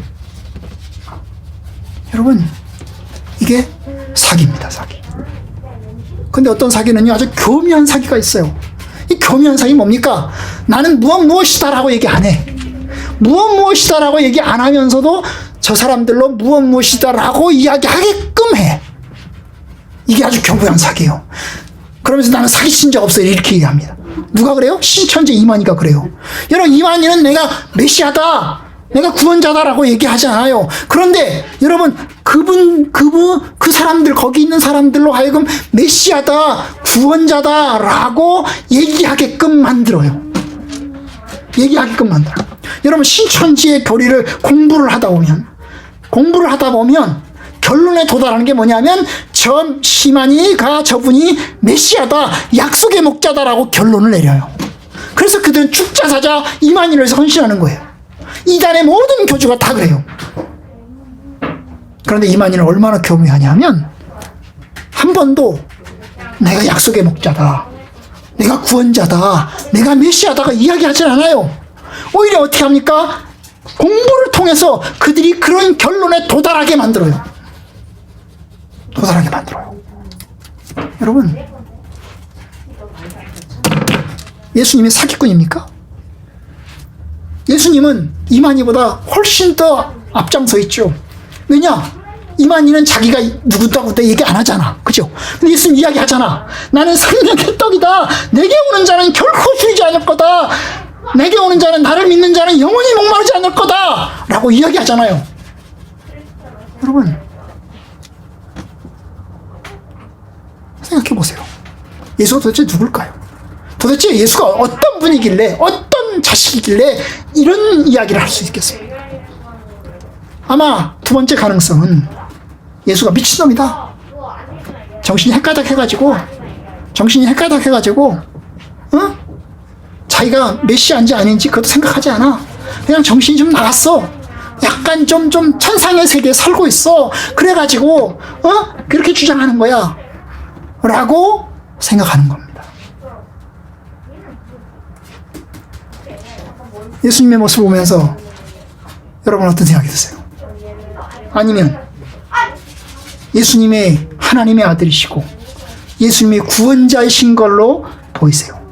여러분, 이게 사기입니다. 사기. 근데 어떤 사기는요, 아주 교묘한 사기가 있어요. 이 교묘한 사기 뭡니까? 나는 무엇이다라고 얘기 안 해. 무엇이다라고 얘기 안 하면서도 저 사람들로 무엇이다라고 이야기하게끔 해. 이게 아주 교묘한 사기예요. 그러면서 나는 사기친 적 없어요. 이렇게 얘기합니다. 누가 그래요? 신천지 이만희가 그래요. 여러분, 이만희는 내가 메시아다, 내가 구원자다라고 얘기하지 않아요. 그런데 여러분, 그 사람들, 거기 있는 사람들로 하여금 메시아다, 구원자다라고 얘기하게끔 만들어요. 여러분, 신천지의 교리를 공부를 하다 보면 결론에 도달하는 게 뭐냐면 저분이 메시아다, 약속의 목자다라고 결론을 내려요. 그래서 그들은 죽자사자 이만희를 위해서 헌신하는 거예요. 이단의 모든 교주가 다 그래요. 그런데 이만희는 얼마나 교묘하냐면 한 번도 내가 약속의 목자다, 내가 구원자다, 내가 메시아다가 이야기하지 않아요. 오히려 어떻게 합니까? 공부를 통해서 그들이 그런 결론에 도달하게 만들어요. 여러분, 예수님이 사기꾼입니까? 예수님은 이만희보다 훨씬 더 앞장서 있죠. 왜냐? 이만희는 자기가 누구다고 얘기 안 하잖아. 그죠? 근데 예수님 이야기 하잖아. 나는 생명의 떡이다. 내게 오는 자는 결코 줄이지 않을 거다. 내게 오는 자는, 나를 믿는 자는 영원히 목마르지 않을 거다 라고 이야기하잖아요. 여러분, 생각해 보세요. 예수가 도대체 누굴까요? 도대체 예수가 어떤 분이길래, 어떤 자식이길래 이런 이야기를 할 수 있겠어요? 아마 두 번째 가능성은 예수가 미친놈이다. 정신이 헷가닥 해가지고 자기가 메시아인지 아닌지 그것도 생각하지 않아. 그냥 정신이 좀 나갔어. 약간 좀 천상의 세계에 살고 있어. 그래가지고 그렇게 주장하는 거야 라고 생각하는 겁니다. 예수님의 모습을 보면서 여러분 어떤 생각이 드세요? 아니면 예수님의 하나님의 아들이시고 예수님의 구원자이신 걸로 보이세요?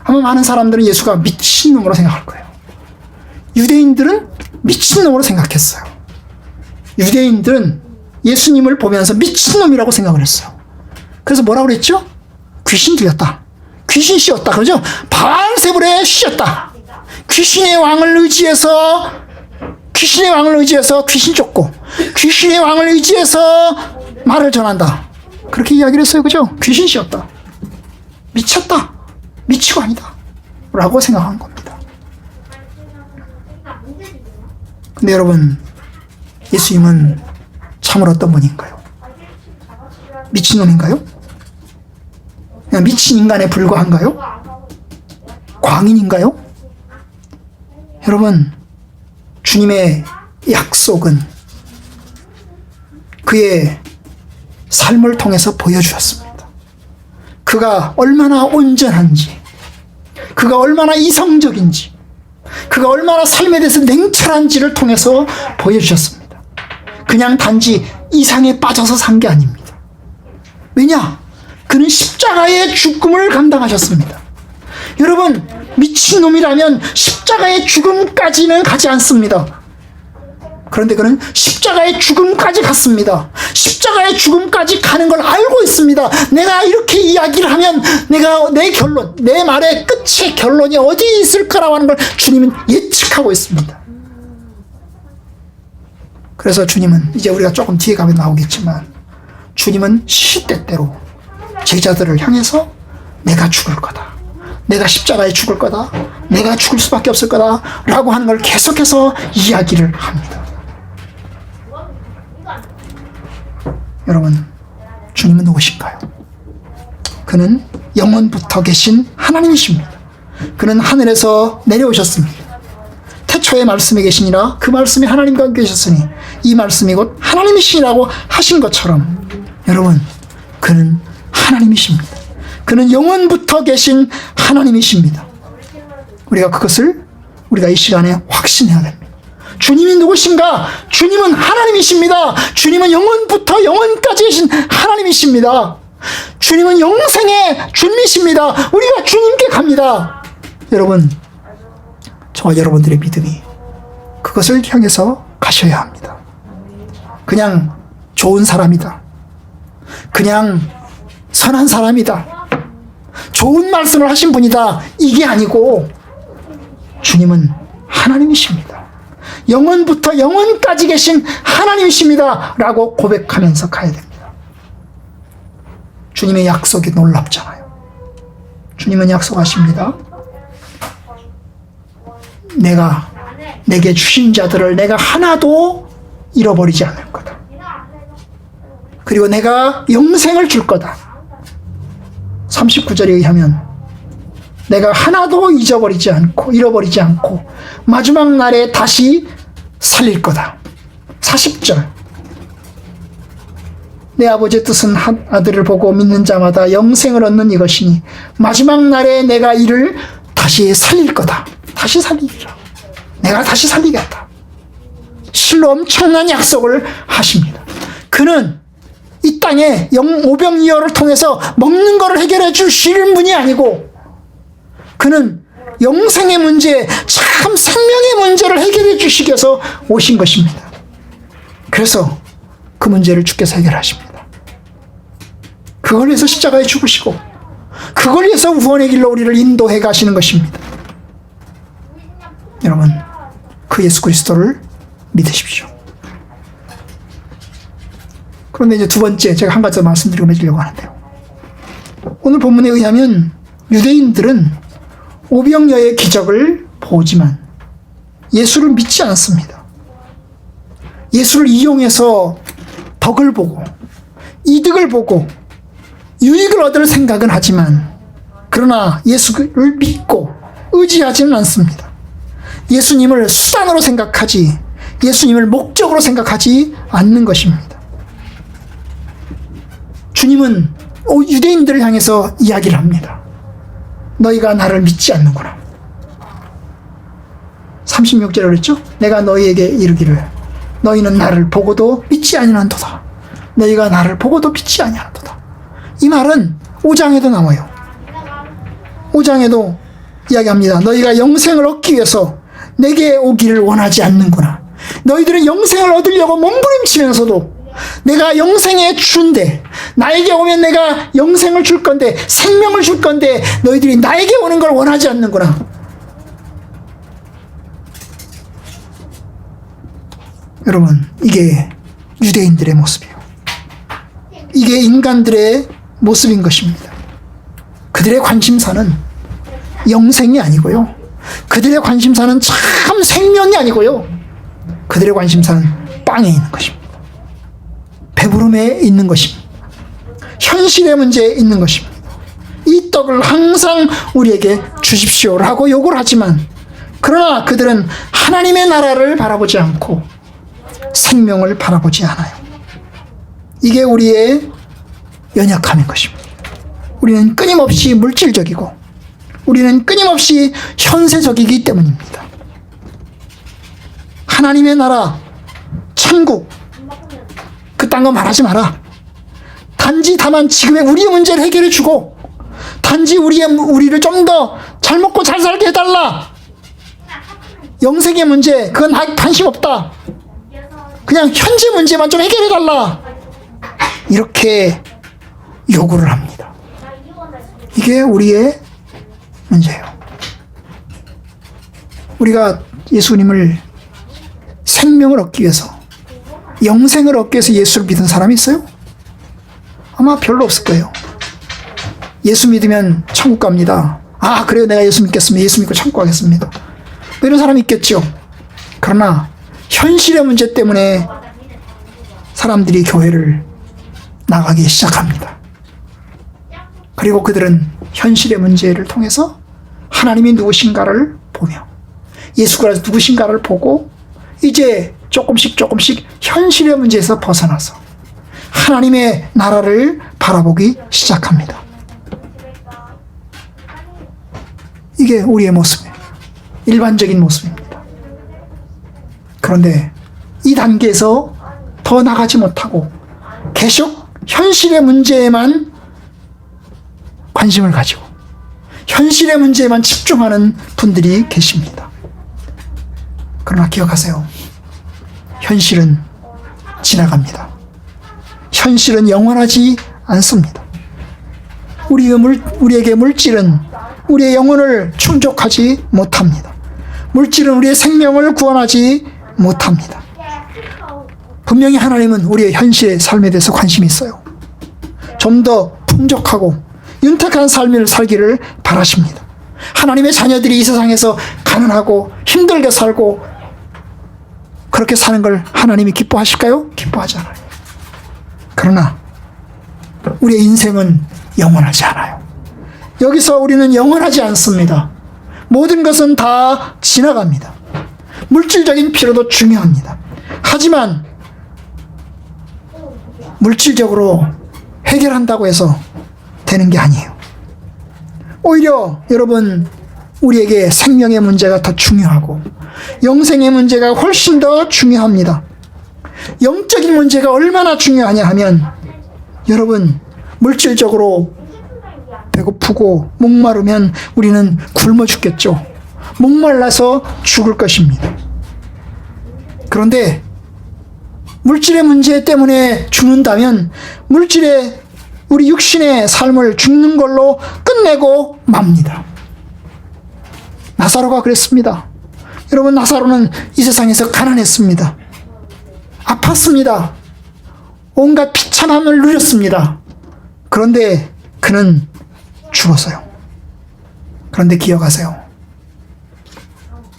아마 많은 사람들은 예수가 미친놈으로 생각할 거예요. 유대인들은 미친놈으로 생각했어요. 유대인들은 예수님을 보면서 미친놈이라고 생각을 했어요. 그래서 뭐라고 그랬죠? 귀신 들렸다, 귀신 씌었다, 그러죠? 바알세불의 씌었다. 귀신의 왕을 의지해서 귀신 쫓고 귀신의 왕을 의지해서 말을 전한다, 그렇게 이야기를 했어요. 그죠? 귀신 씌었다, 미쳤다, 미치고 아니다 라고 생각한 겁니다. 근데 여러분, 예수님은 참으로 어떤 분인가요? 미친놈인가요? 그냥 미친 인간에 불과한가요? 광인인가요? 여러분, 주님의 약속은 그의 삶을 통해서 보여주었습니다. 그가 얼마나 온전한지, 그가 얼마나 이성적인지, 그가 얼마나 삶에 대해서 냉철한지를 통해서 보여주셨습니다. 그냥 단지 이상에 빠져서 산 게 아닙니다. 왜냐? 그는 십자가의 죽음을 감당하셨습니다. 여러분, 미친놈이라면 십자가의 죽음까지는 가지 않습니다. 그런데 그는 십자가의 죽음까지 갔습니다. 십자가의 죽음까지 가는 걸 알고 있습니다. 내가 이렇게 이야기를 하면 내가 내 결론, 내 말의 끝의 결론이 어디 있을까라고 하는 걸 주님은 예측하고 있습니다. 그래서 주님은, 이제 우리가 조금 뒤에 가면 나오겠지만, 주님은 시시때때로 제자들을 향해서 내가 죽을 거다, 내가 십자가에 죽을 거다, 내가 죽을 수밖에 없을 거다 라고 하는 걸 계속해서 이야기를 합니다. 여러분, 주님은 누구신가요? 그는 영원부터 계신 하나님이십니다. 그는 하늘에서 내려오셨습니다. 태초에 말씀이 계시니라 그 말씀이 하나님과 함께 계셨으니 이 말씀이 곧 하나님이시라고 하신 것처럼, 여러분, 그는 하나님이십니다. 그는 영원부터 계신 하나님이십니다. 우리가 그것을 우리가 이 시간에 확신해야 됩니다. 주님이 누구신가? 주님은 하나님이십니다. 주님은 영원부터 영원까지 계신 하나님이십니다. 주님은 영생의 주님이십니다. 우리가 주님께 갑니다. 여러분, 저와 여러분들의 믿음이 그것을 향해서 가셔야 합니다. 그냥 좋은 사람이다, 그냥 선한 사람이다, 좋은 말씀을 하신 분이다, 이게 아니고 주님은 하나님이십니다. 영원부터 영원까지 계신 하나님이십니다 라고 고백하면서 가야 됩니다. 주님의 약속이 놀랍잖아요. 주님은 약속하십니다. 내가 내게 주신 자들을 내가 하나도 잃어버리지 않을 거다. 그리고 내가 영생을 줄 거다. 39절에 의하면 내가 하나도 잊어버리지 않고 잃어버리지 않고 마지막 날에 다시 살릴 거다. 40절, 내 아버지의 뜻은 한 아들을 보고 믿는 자마다 영생을 얻는 이것이니 마지막 날에 내가 이를 다시 살릴 거다. 다시 살리리라. 내가 다시 살리겠다. 실로 엄청난 약속을 하십니다. 그는 이 땅에 오병이어를 통해서 먹는 것을 해결해 주실 분이 아니고, 그는 영생의 문제, 참 생명의 문제를 해결해 주시기 위해서 오신 것입니다. 그래서 그 문제를 주께서 해결하십니다. 그걸 위해서 십자가에 죽으시고 그걸 위해서 구원의 길로 우리를 인도해 가시는 것입니다. 여러분, 그 예수 그리스도를 믿으십시오. 그런데 이제 두 번째, 제가 한 가지 더 말씀드리고 맺으려고 하는데요. 오늘 본문에 의하면 유대인들은 오병이어의 기적을 보지만 예수를 믿지 않았습니다. 예수를 이용해서 덕을 보고 이득을 보고 유익을 얻을 생각은 하지만, 그러나 예수를 믿고 의지하지는 않습니다. 예수님을 수단으로 생각하지 예수님을 목적으로 생각하지 않는 것입니다. 주님은 유대인들을 향해서 이야기를 합니다. 너희가 나를 믿지 않는구나. 36절에 그랬죠? 내가 너희에게 이르기를 너희는 나를 보고도 믿지 아니하는도다. 너희가 나를 보고도 믿지 아니하는도다. 이 말은 5장에도 나와요. 5장에도 이야기합니다. 너희가 영생을 얻기 위해서 내게 오기를 원하지 않는구나. 너희들은 영생을 얻으려고 몸부림치면서도 내가 영생의 주인데, 나에게 오면 내가 영생을 줄 건데, 생명을 줄 건데 너희들이 나에게 오는 걸 원하지 않는구나. 여러분, 이게 유대인들의 모습이에요. 이게 인간들의 모습인 것입니다. 그들의 관심사는 영생이 아니고요, 그들의 관심사는 참 생명이 아니고요, 그들의 관심사는 빵에 있는 것입니다. 배부름에 있는 것입니다. 현실의 문제에 있는 것입니다. 이 떡을 항상 우리에게 주십시오라고 요구를 하지만, 그러나 그들은 하나님의 나라를 바라보지 않고 생명을 바라보지 않아요. 이게 우리의 연약함인 것입니다. 우리는 끊임없이 물질적이고 우리는 끊임없이 현세적이기 때문입니다. 하나님의 나라, 천국, 그딴 거 말하지 마라. 단지 다만 지금의 우리의 문제를 해결해 주고, 단지 우리를 좀 더 잘 먹고 잘 살게 해달라. 영생의 문제, 그건 관심 없다. 그냥 현재 문제만 좀 해결해 달라. 이렇게 요구를 합니다. 이게 우리의 문제예요. 우리가 예수님을 생명을 얻기 위해서, 영생을 얻기 위해서 예수를 믿은 사람이 있어요? 아마 별로 없을 거예요. 예수 믿으면 천국 갑니다. 아, 그래요. 내가 예수 믿겠습니다. 예수 믿고 천국 가겠습니다. 뭐 이런 사람이 있겠죠. 그러나 현실의 문제 때문에 사람들이 교회를 나가기 시작합니다. 그리고 그들은 현실의 문제를 통해서 하나님이 누구신가를 보며, 예수가 누구신가를 보고, 이제 조금씩 현실의 문제에서 벗어나서 하나님의 나라를 바라보기 시작합니다. 이게 우리의 모습이에요. 일반적인 모습입니다. 그런데 이 단계에서 더 나가지 못하고 계속 현실의 문제에만 관심을 가지고 현실의 문제에만 집중하는 분들이 계십니다. 그러나 기억하세요. 현실은 지나갑니다. 현실은 영원하지 않습니다. 우리에게 물질은 우리의 영혼을 충족하지 못합니다. 물질은 우리의 생명을 구원하지 못합니다. 분명히 하나님은 우리의 현실의 삶에 대해서 관심이 있어요. 좀 더 풍족하고 윤택한 삶을 살기를 바라십니다. 하나님의 자녀들이 이 세상에서 가난하고 힘들게 살고 그렇게 사는 걸 하나님이 기뻐하실까요? 기뻐하지 않아요. 그러나 우리의 인생은 영원하지 않아요. 여기서 우리는 영원하지 않습니다. 모든 것은 다 지나갑니다. 물질적인 필요도 중요합니다. 하지만 물질적으로 해결한다고 해서 되는 게 아니에요. 오히려 여러분, 우리에게 생명의 문제가 더 중요하고 영생의 문제가 훨씬 더 중요합니다. 영적인 문제가 얼마나 중요하냐 하면, 여러분, 물질적으로 배고프고 목마르면 우리는 굶어 죽겠죠. 목말라서 죽을 것입니다. 그런데 물질의 문제 때문에 죽는다면 우리 육신의 삶을 죽는 걸로 끝내고 맙니다. 나사로가 그랬습니다. 여러분, 나사로는 이 세상에서 가난했습니다. 아팠습니다. 온갖 비참함을 누렸습니다. 그런데 그는 죽었어요. 그런데 기억하세요.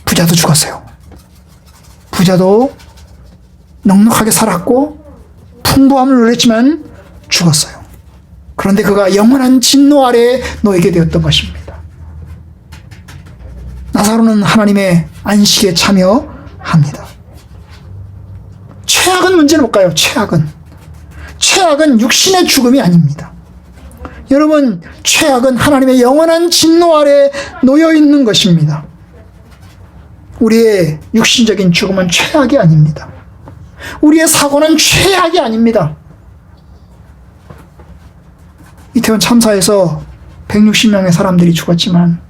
부자도 죽었어요. 부자도 넉넉하게 살았고 풍부함을 누렸지만 죽었어요. 그런데 그가 영원한 진노 아래에 놓이게 되었던 것입니다. 나사로는 하나님의 안식에 참여합니다. 최악은 문제는 뭘까요? 최악은 육신의 죽음이 아닙니다. 여러분, 최악은 하나님의 영원한 진노 아래에 놓여 있는 것입니다. 우리의 육신적인 죽음은 최악이 아닙니다. 우리의 사고는 최악이 아닙니다. 이태원 참사에서 160명의 사람들이 죽었지만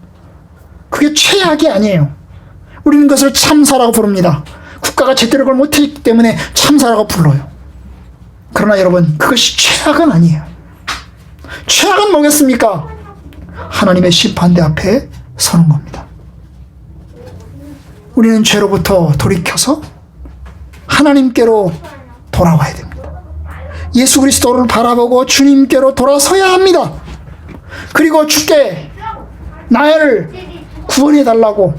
그게 최악이 아니에요. 우리는 그것을 참사라고 부릅니다. 국가가 제대로 그걸 못했기 때문에 참사라고 불러요. 그러나 여러분, 그것이 최악은 아니에요. 최악은 뭐겠습니까? 하나님의 심판대 앞에 서는 겁니다. 우리는 죄로부터 돌이켜서 하나님께로 돌아와야 됩니다. 예수 그리스도를 바라보고 주님께로 돌아서야 합니다. 그리고 주께 나를 구원해 달라고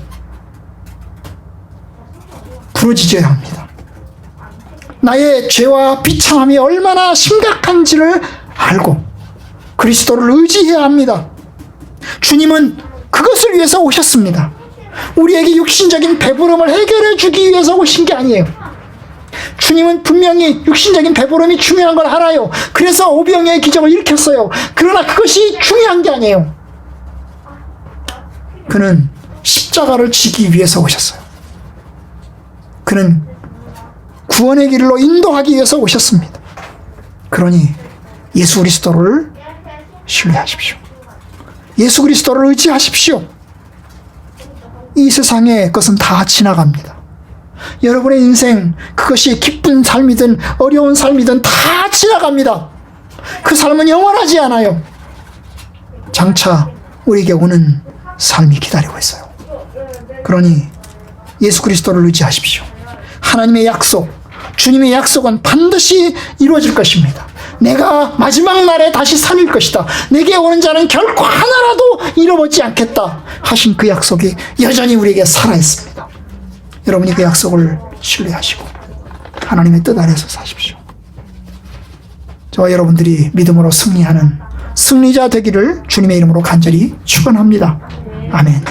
부르짖어야 합니다. 나의 죄와 비참함이 얼마나 심각한지를 알고 그리스도를 의지해야 합니다. 주님은 그것을 위해서 오셨습니다. 우리에게 육신적인 배부름을 해결해 주기 위해서 오신 게 아니에요. 주님은 분명히 육신적인 배부름이 중요한 걸 알아요. 그래서 오병이어의 기적을 일으켰어요. 그러나 그것이 중요한 게 아니에요. 그는 십자가를 지기 위해서 오셨어요. 그는 구원의 길로 인도하기 위해서 오셨습니다. 그러니 예수 그리스도를 신뢰하십시오. 예수 그리스도를 의지하십시오. 이 세상의 것은 다 지나갑니다. 여러분의 인생, 그것이 기쁜 삶이든 어려운 삶이든 다 지나갑니다. 그 삶은 영원하지 않아요. 장차 우리에게 오는 삶이 기다리고 있어요. 그러니 예수 그리스도를 의지하십시오. 하나님의 약속, 주님의 약속은 반드시 이루어질 것입니다. 내가 마지막 날에 다시 살릴 것이다. 내게 오는 자는 결코 하나라도 잃어버리지 않겠다 하신 그 약속이 여전히 우리에게 살아있습니다. 여러분이 그 약속을 신뢰하시고 하나님의 뜻 아래서 사십시오. 저와 여러분들이 믿음으로 승리하는 승리자 되기를 주님의 이름으로 간절히 축원합니다. 아멘.